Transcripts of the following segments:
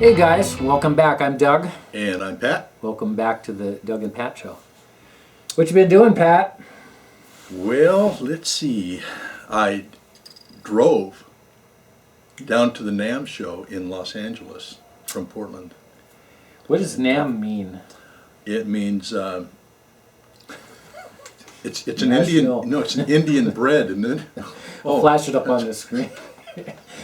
Hey guys, welcome back. I'm Doug. And I'm Pat. Welcome back to the Doug and Pat Show. What you been doing, Pat? Well, let's see. I drove down to the NAMM show in Los Angeles from Portland. What does NAMM mean? It means it's an National. Indian. No, it's an Indian bread, isn't it? I'll flash it up on the screen.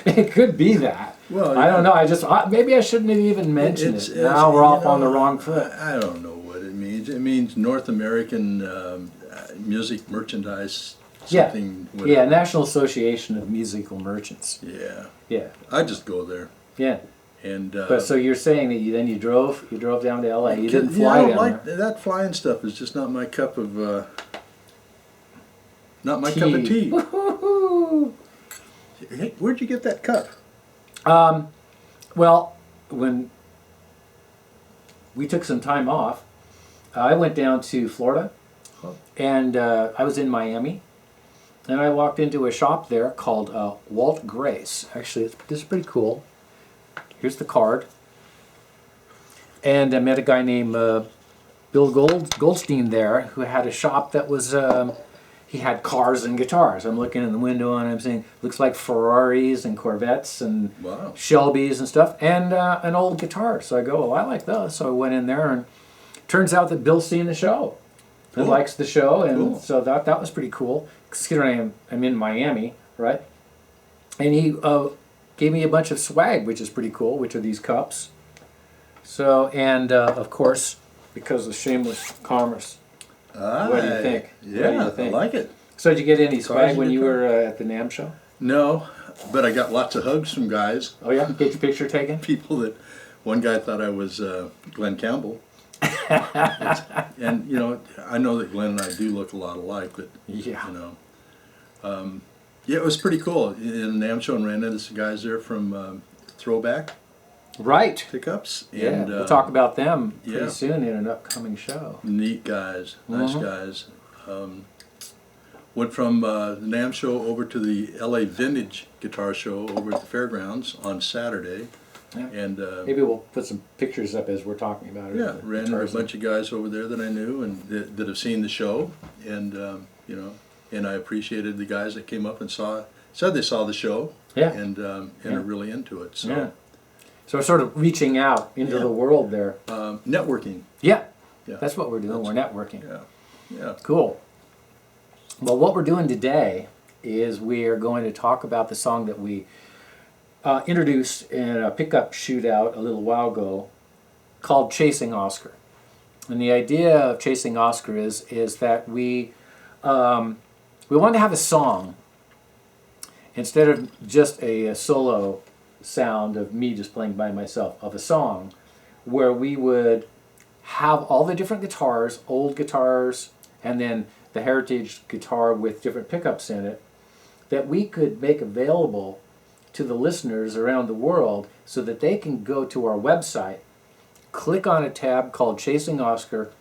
It could be that. Well, I don't know. Maybe I shouldn't have even mentioned it. Now we're off on the wrong foot. I don't know what it means. It means North American music merchandise. Something. Yeah. Yeah. National Association of Musical Merchants. Yeah. Yeah. I just go there. Yeah. And but so you're saying that you drove down to LA. You didn't fly down there. That flying stuff is just not my cup of tea. Woo-hoo-hoo. Hey, where'd you get that cup? Well, when we took some time off, I went down to Florida, and I was in Miami, and I walked into a shop there called Walt Grace. Actually, this is pretty cool. Here's the card. And I met a guy named Bill Goldstein there, who had a shop that was, he had cars and guitars. I'm looking in the window and I'm saying, looks like Ferraris and Corvettes and Wow. Shelbys and stuff, and an old guitar. So I go, oh, I like those. So I went in there, and turns out that Bill's seen the show. Cool. He likes the show, and Cool. so that was pretty cool. Considering I'm in Miami, right? And he gave me a bunch of swag, which is pretty cool, which are these cups. So, and of course, because of shameless commerce. What do you think? Yeah, What do you think? I like it. So did you get any swag and when you guitar. were at the NAMM show? No, but I got lots of hugs from guys. Oh yeah? Get your picture taken? People that, one guy thought I was Glenn Campbell. And, you know, I know that Glenn and I do look a lot alike, but, Yeah. you know. Yeah, it was pretty cool. In the NAMM show, and ran into some guys there from Throwback Right. Pickups. Yeah, And, we'll talk about them pretty yeah. soon in an upcoming show. Neat guys, nice Mhm. guys. Went from the NAMM show over to the LA Vintage Guitar Show over at the fairgrounds on Saturday. Yeah. And Maybe we'll put some pictures up as we're talking about it. yeah, The ran into a guitars. bunch of guys over there that I knew and that have seen the show. And, you know, and I appreciated the guys that came up and said they saw the show. Yeah. And Yeah. are really into it. So Yeah. So we're sort of reaching out into Yeah. the world there. networking. Yeah. Yeah. That's what we're doing. We're networking. Yeah. Yeah. Cool. Well, what we're doing today is we are going to talk about the song that we introduced in a pickup shootout a little while ago called Chasing Oscar. And the idea of Chasing Oscar is that we want to have a song instead of just a solo sound of me just playing by myself, of a song where we would have all the different guitars, old guitars, and then the heritage guitar with different pickups in it, that we could make available to the listeners around the world so that they can go to our website, click on a tab called Chasing Oscar,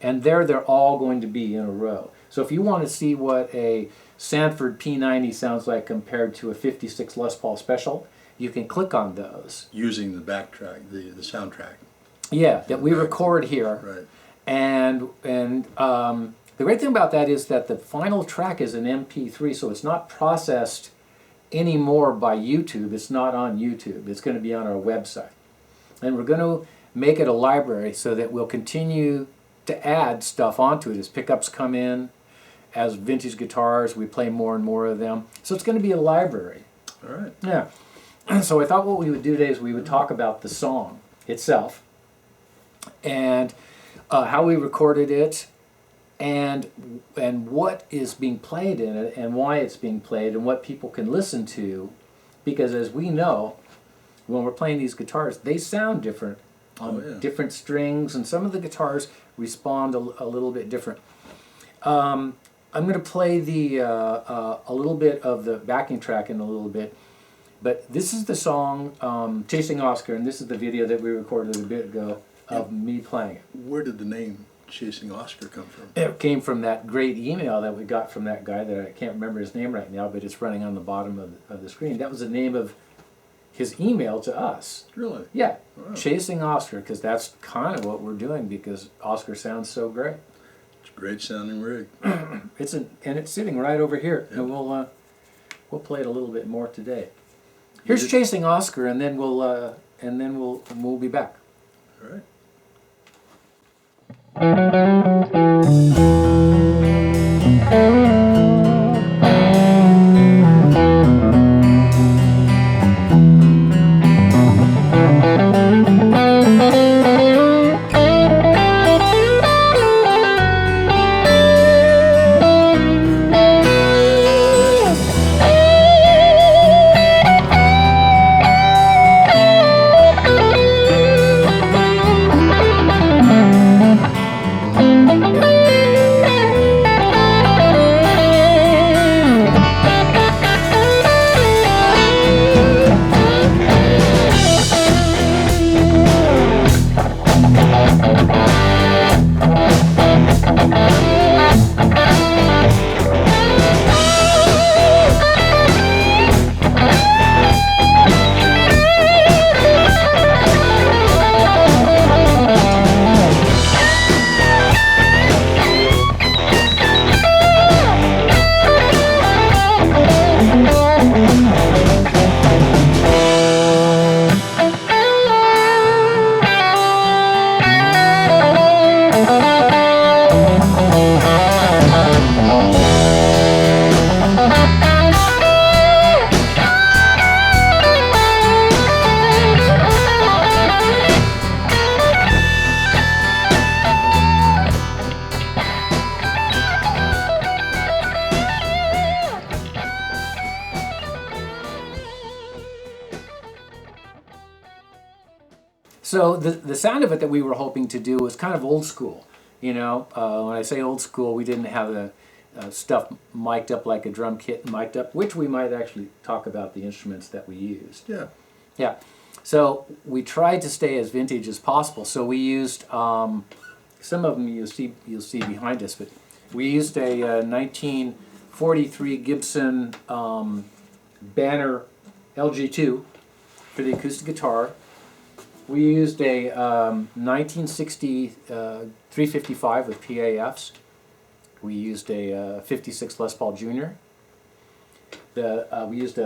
and there they're all going to be in a row. So if you want to see what a Sanford P90 sounds like compared to a 56 Les Paul Special, you can click on those. Using the backtrack, the soundtrack. Yeah, that we record here. Right. And the great thing about that is that the final track is an MP3, so it's not processed anymore by YouTube. It's not on YouTube. It's going to be on our website. And we're going to make it a library so that we'll continue to add stuff onto it as pickups come in, as vintage guitars, we play more and more of them. So it's going to be a library. All right. Yeah. So I thought what we would do today is we would talk about the song itself and how we recorded it, and what is being played in it, and why it's being played, and what people can listen to, because as we know, when we're playing these guitars, they sound different on different strings, and some of the guitars respond a little bit different. I'm going to play a little bit of the backing track in a little bit, but this is the song Chasing Oscar, and this is the video that we recorded a bit ago of me playing it. Where did the name Chasing Oscar come from? It came from that great email that we got from that guy that I can't remember his name right now, but it's running on the bottom of the screen. That was the name of his email to us. Really? Yeah, Wow. Chasing Oscar, because that's kind of what we're doing because Oscar sounds so great. It's a great sounding rig. And it's sitting right over here, Yep. and we'll play it a little bit more today. Here's Chasing Oscar, and then we'll be back. All right. So the sound of it that we were hoping to do was kind of old school. When I say old school, we didn't have the stuff mic'd up like a drum kit mic'd up, which we might actually talk about the instruments that we used. Yeah. Yeah. So we tried to stay as vintage as possible. So we used some of them you'll see behind us, but we used a 1943 Gibson Banner LG2 for the acoustic guitar. We used a 1960 355 with PAFs. We used a 56 Les Paul Jr. We used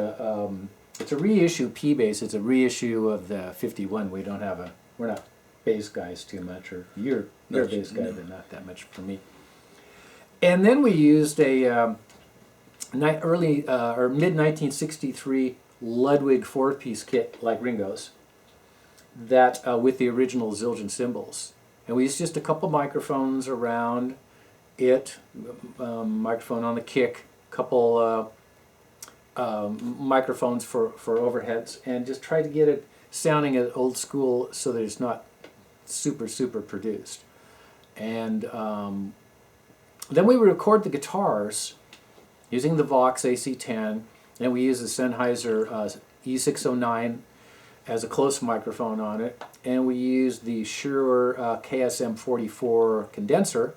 it's a reissue P bass. It's a reissue of the 51. We're not bass guys too much, or you're a bass guy, but not that much for me. And then we used a early or mid 1963 Ludwig 4-piece kit like Ringo's. That with the original Zildjian cymbals, and we used just a couple microphones around it, microphone on the kick, couple microphones for overheads, and just tried to get it sounding at old school so that it's not super produced. And then we would record the guitars using the Vox AC10, and we use the Sennheiser E609 as a close microphone on it, and we use the Shure KSM44 condenser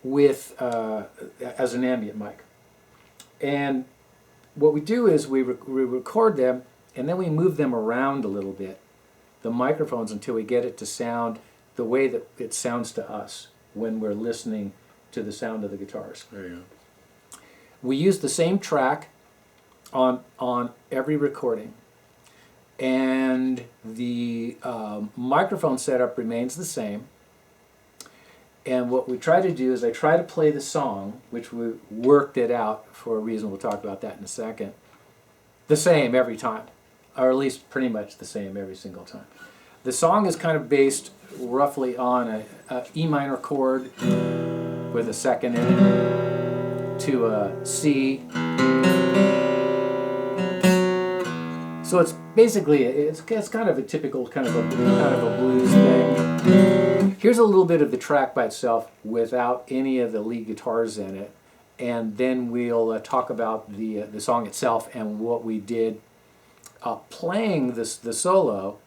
with as an ambient mic. And what we do is we record them, and then we move them around a little bit, the microphones, until we get it to sound the way that it sounds to us when we're listening to the sound of the guitars. There you go. We use the same track on every recording. And the microphone setup remains the same. And what we try to do is I try to play the song, which we worked it out for a reason, we'll talk about that in a second, the same every time, or at least pretty much the same every single time. The song is kind of based roughly on a E minor chord with a second in it, to a C. So it's basically it's kind of a typical kind of a blues thing. Here's a little bit of the track by itself without any of the lead guitars in it, and then we'll talk about the song itself and what we did playing the solo,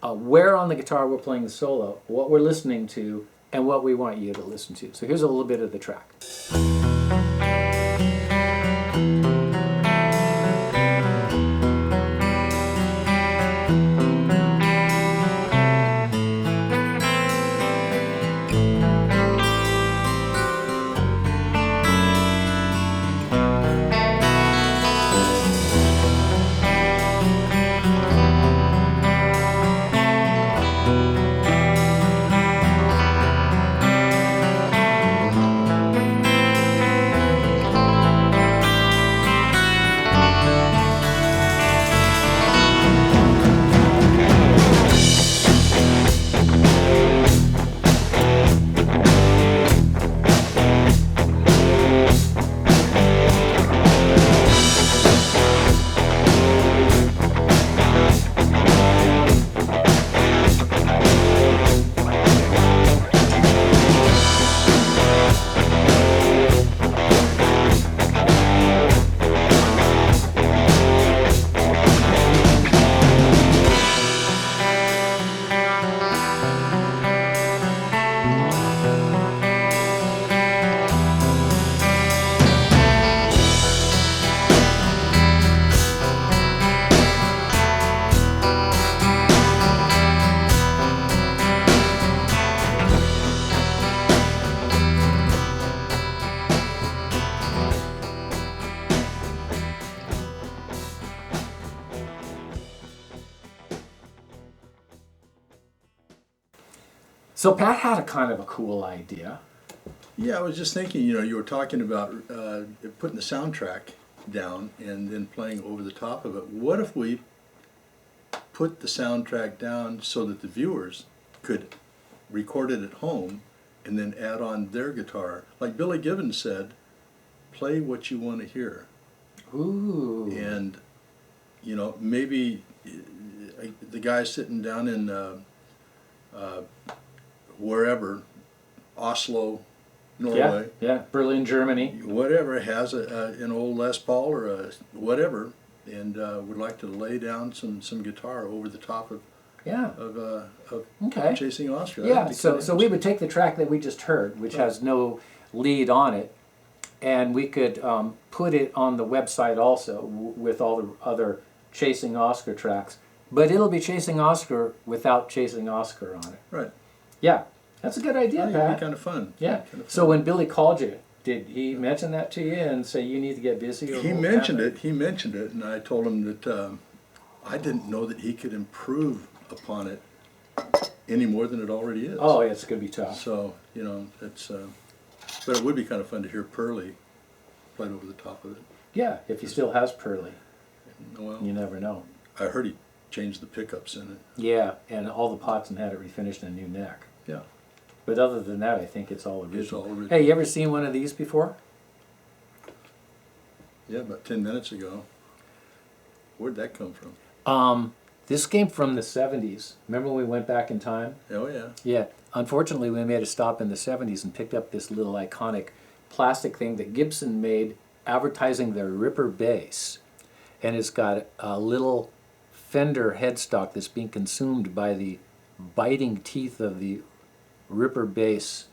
where on the guitar we're playing the solo, what we're listening to, and what we want you to listen to. So here's a little bit of the track. So Pat had a kind of a cool idea. Yeah, I was just thinking, you were talking about putting the soundtrack down and then playing over the top of it. What if we put the soundtrack down so that the viewers could record it at home and then add on their guitar? Like Billy Gibbons said, play what you want to hear. Ooh. And, maybe the guy sitting down in wherever, Oslo, Norway, Yeah, Berlin, Germany. whatever, has an old Les Paul or a whatever, and would like to lay down some guitar over the top of Okay. Chasing Oscar. Yeah, so we would take the track that we just heard, which has no lead on it, and we could put it on the website also with all the other Chasing Oscar tracks, but it'll be Chasing Oscar without Chasing Oscar on it. Right. Yeah, that's a good idea, It'd Pat. be kind of fun. Yeah. Kind of fun. So when Billy called you, did he mention that to you and say you need to get busy? Or He mentioned it, and I told him that I didn't know that he could improve upon it any more than it already is. Oh, it's going to be tough. So, it's, but it would be kind of fun to hear Pearly played over the top of it. Yeah, if he still has Pearly. Well, You never know. I heard he changed the pickups in it. Yeah, and all the pots and had it refinished in a new neck. Yeah. But other than that, I think it's all original. It's all original. Hey, you ever seen one of these before? Yeah, about 10 minutes ago. Where'd that come from? This came from the 70s. Remember when we went back in time? Oh, yeah. Yeah. Unfortunately, we made a stop in the 70s and picked up this little iconic plastic thing that Gibson made advertising their Ripper bass. And it's got a little Fender headstock that's being consumed by the biting teeth of the Ripper bass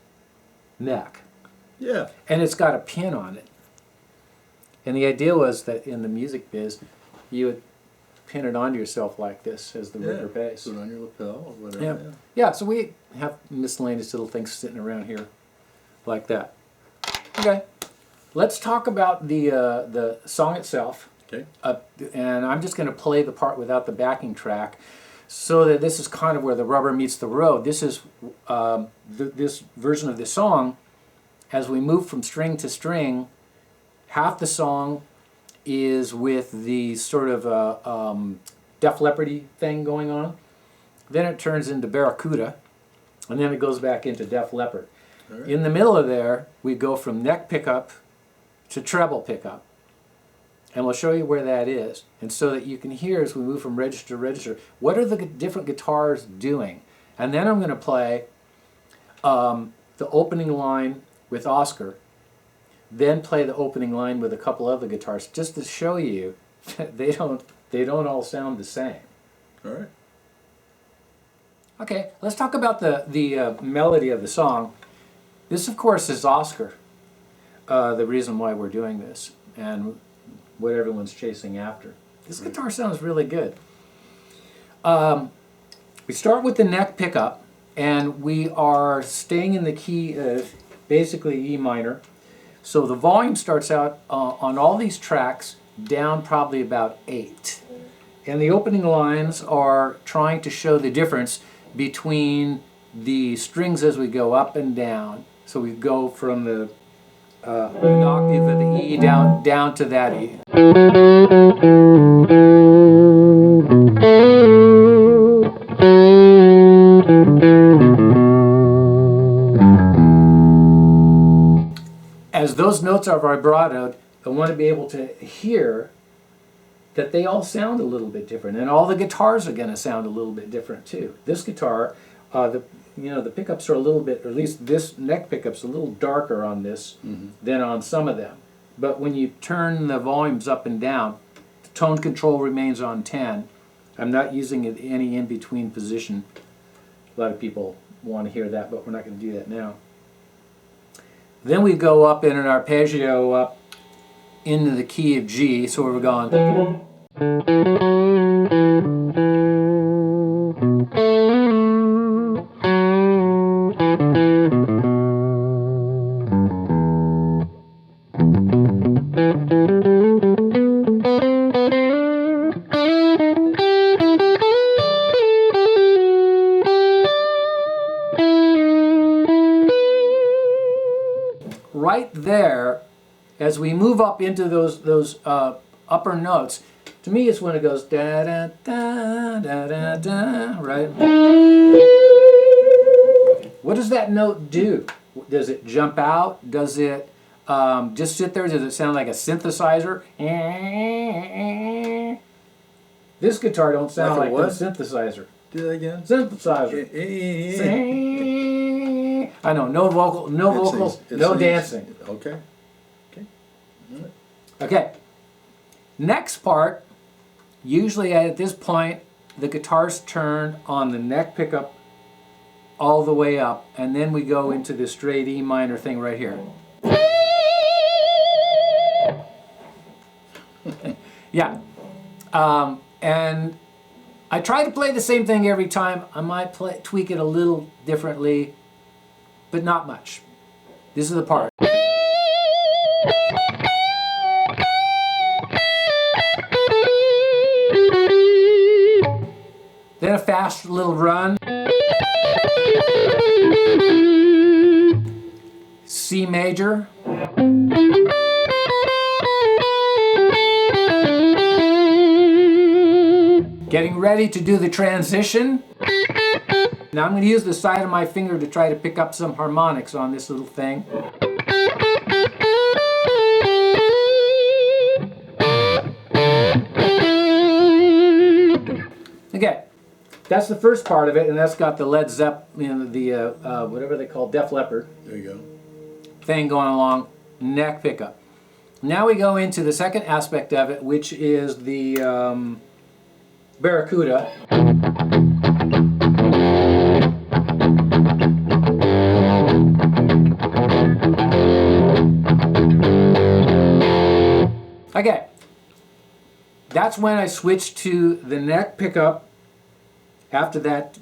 neck. Yeah. And it's got a pin on it. And the idea was that in the music biz, you would pin it onto yourself like this as the Ripper bass. Put it on your lapel or whatever. Yeah. Yeah, so we have miscellaneous little things sitting around here like that. Okay. Let's talk about the song itself. Okay. And I'm just going to play the part without the backing track so that this is kind of where the rubber meets the road. This is this version of the song. As we move from string to string, half the song is with the sort of Def Leppard-y thing going on. Then it turns into Barracuda, and then it goes back into Def Leppard. Right. In the middle of there, we go from neck pickup to treble pickup. And we'll show you where that is. And so that you can hear as we move from register to register, what are the different guitars doing? And then I'm going to play the opening line with Oscar, then play the opening line with a couple other guitars, just to show you that they don't all sound the same. All right. Okay, let's talk about the melody of the song. This, of course, is Oscar, the reason why we're doing this, and what everyone's chasing after. This guitar sounds really good. We start with the neck pickup, and we are staying in the key of basically E minor. So the volume starts out on all these tracks down probably about 8. And the opening lines are trying to show the difference between the strings as we go up and down. So we go from the an octave of the E down to that E. As those notes are vibratoed, I want to be able to hear that they all sound a little bit different, and all the guitars are going to sound a little bit different too. This guitar, the pickups are a little bit, or at least this neck pickup's a little darker on this than on some of them. But when you turn the volumes up and down, the tone control remains on 10. I'm not using any in-between position. A lot of people want to hear that, but we're not going to do that now. Then we go up in an arpeggio up into the key of G, so we're going. we move up into those upper notes, to me it's when it goes da da da da da da, right? What does that note do? Does it jump out? Does it just sit there? Does it sound like a synthesizer? This guitar don't sound like a synthesizer. Do that again. Synthesizer. I know, no vocals, no dancing. Okay. Okay. Next part, usually at this point, the guitar's turned on the neck pickup all the way up, and then we go into the straight E minor thing right here. Yeah. And I try to play the same thing every time. I might tweak it a little differently, but not much. This is the part. Then a fast little run. C major. Getting ready to do the transition. Now I'm going to use the side of my finger to try to pick up some harmonics on this little thing. Okay, that's the first part of it, and that's got the Led Zeppelin, the whatever they call Def Leppard. There you go. Thing going along, neck pickup. Now we go into the second aspect of it, which is the Barracuda. Okay, that's when I switch to the neck pickup. After that,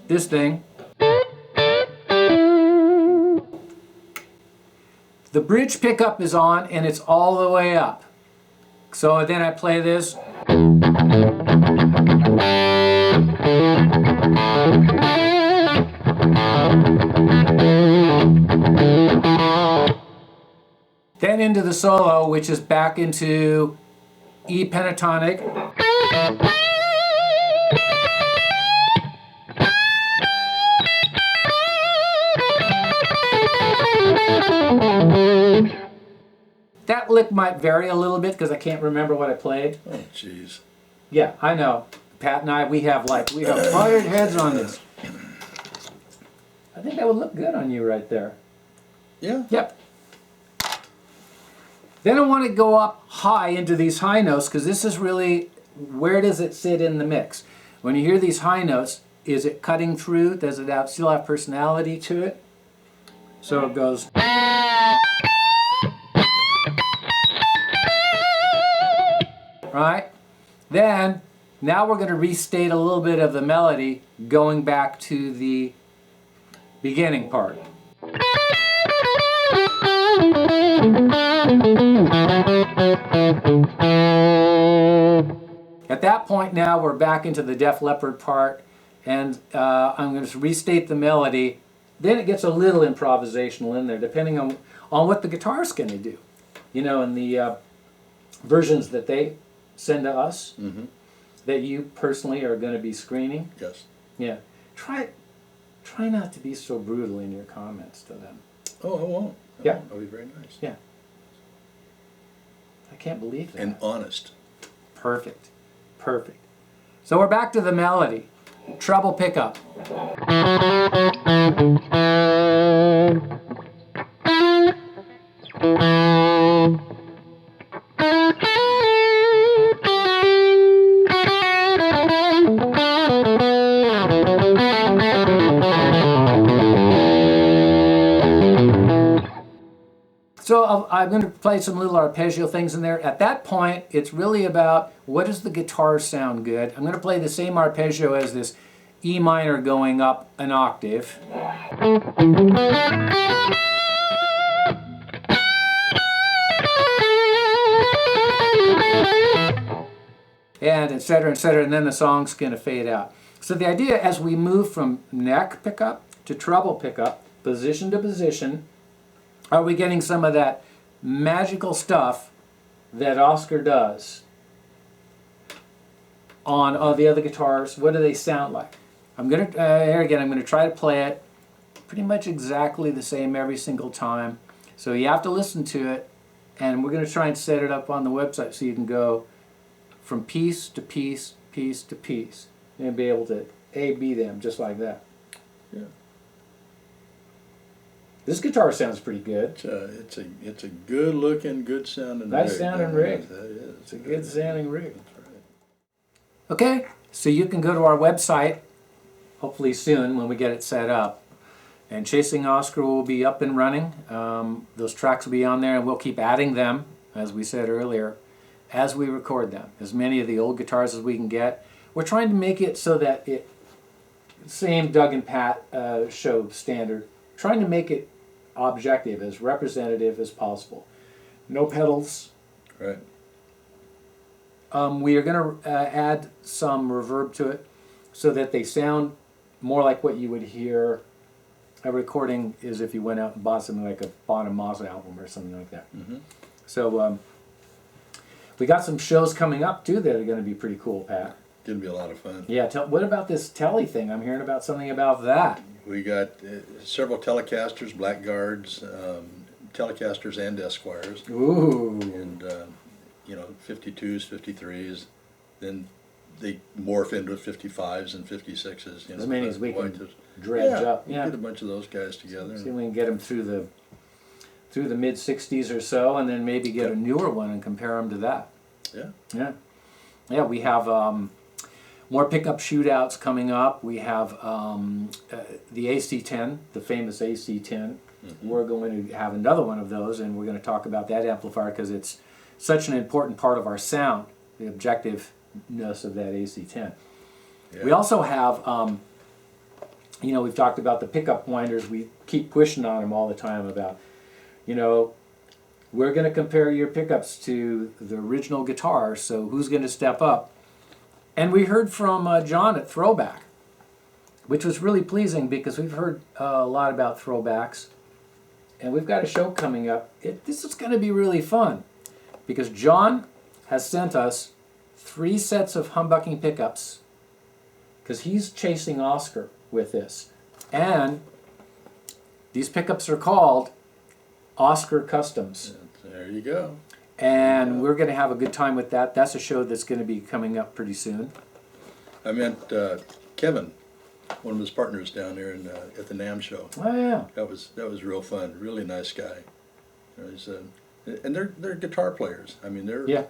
this thing. The bridge pickup is on and it's all the way up. So then I play this. Then into the solo, which is back into E pentatonic. That lick might vary a little bit because I can't remember what I played. Oh, jeez. Yeah, I know. Pat and I, we have fired heads on this. I think that would look good on you right there. Yeah. Yep. Then I want to go up high into these high notes because this is really, where does it sit in the mix? When you hear these high notes, is it cutting through? Does it still have personality to it? So it goes. Right? Then, now we're going to restate a little bit of the melody going back to the beginning part. At that point now we're back into the Def Leppard part, and I'm going to restate the melody. Then it gets a little improvisational in there, depending on what the guitar's going to do. You know, in the versions that they send to us, that you personally are going to be screening. Yes. Yeah. Try not to be so brutal in your comments to them. Oh, I won't. Yeah. I'll be very nice. Yeah. I can't believe that. And honest. Perfect. Perfect. So we're back to the melody. Treble pickup. So I'm going to play some little arpeggio things in there. At that point, it's really about what does the guitar sound good. I'm going to play the same arpeggio as this E minor going up an octave. And et cetera, and then the song's going to fade out. So the idea as we move from neck pickup to treble pickup, position to position, Are we getting some of that magical stuff that Oscar does on all the other guitars? What do they sound like? I'm gonna here again. I'm gonna try to play it pretty much exactly the same every single time. So you have to listen to it, and we're gonna try and set it up on the website so you can go from piece to piece, piece to piece, and be able to A/B them just like that. Yeah. This guitar sounds pretty good. It's a good looking, good sounding rig. Nice sounding rig. That is. It's a good sounding rig. That's right. Okay, so you can go to our website, hopefully soon when we get it set up. And Chasing Oscar will be up and running. Those tracks will be on there, and we'll keep adding them, as we said earlier, as we record them. As many of the old guitars as we can get. We're trying to make it so that it, same Doug and Pat show standard, trying to make it objective, as representative as possible. No pedals. Right. We are going to add some reverb to it so that they sound more like what you would hear a recording is if you went out and bought something like a Bonamassa album or something like that. Mm-hmm. So we got some shows coming up too that are going to be pretty cool, Pat. Gonna be a lot of fun. Yeah, what about this telly thing? I'm hearing about something about that. We got several Telecasters, Blackguards, Telecasters and Esquires. Ooh. And, 52s, 53s. Then they morph into 55s and 56s. As many as we can Whites. dredge up. Yeah, get a bunch of those guys together. See if we can get them through the mid 60s or so, and then maybe get a newer one and compare them to that. Yeah. We have more pickup shootouts coming up. We have the AC-10, the famous AC-10. Mm-hmm. We're going to have another one of those, and we're going to talk about that amplifier because it's such an important part of our sound, the objectiveness of that AC-10. Yeah. We also have, we've talked about the pickup winders. We keep pushing on them all the time about, we're going to compare your pickups to the original guitar, so who's going to step up? And we heard from John at Throwback, which was really pleasing because we've heard a lot about throwbacks. And we've got a show coming up. This is going to be really fun because John has sent us 3 sets of humbucking pickups because he's chasing Oscar with this. And these pickups are called Oscar Customs. There you go. And we're going to have a good time with that. That's a show that's going to be coming up pretty soon. I met Kevin, one of his partners down there at the NAMM show. Oh yeah. That was real fun. Really nice guy. And they're guitar players. I mean, they're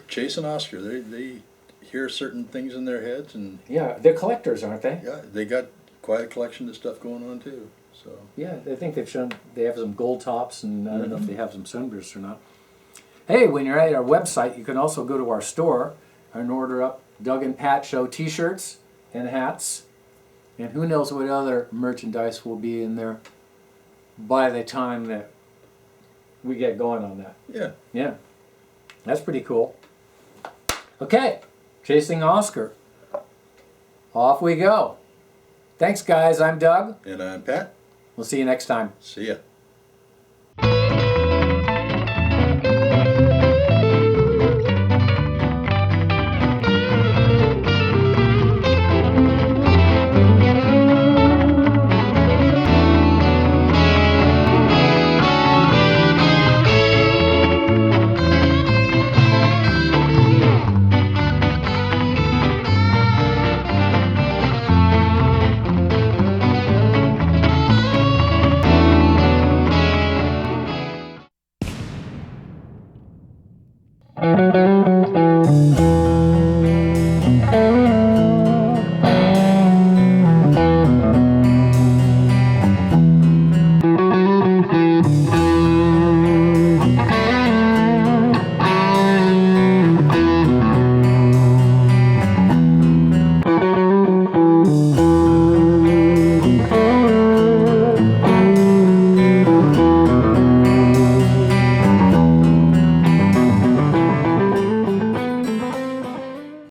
chasing Oscar. They hear certain things in their heads and they're collectors, aren't they? Yeah, they got quite a collection of stuff going on too. So yeah, I think they have some gold tops, and I don't know if they have some sunbursts or not. Hey, when you're at our website, you can also go to our store and order up Doug and Pat Show T-shirts and hats, and who knows what other merchandise will be in there by the time that we get going on that. Yeah, that's pretty cool. Okay, Chasing Oscar. Off we go. Thanks, guys. I'm Doug. And I'm Pat. We'll see you next time. See ya.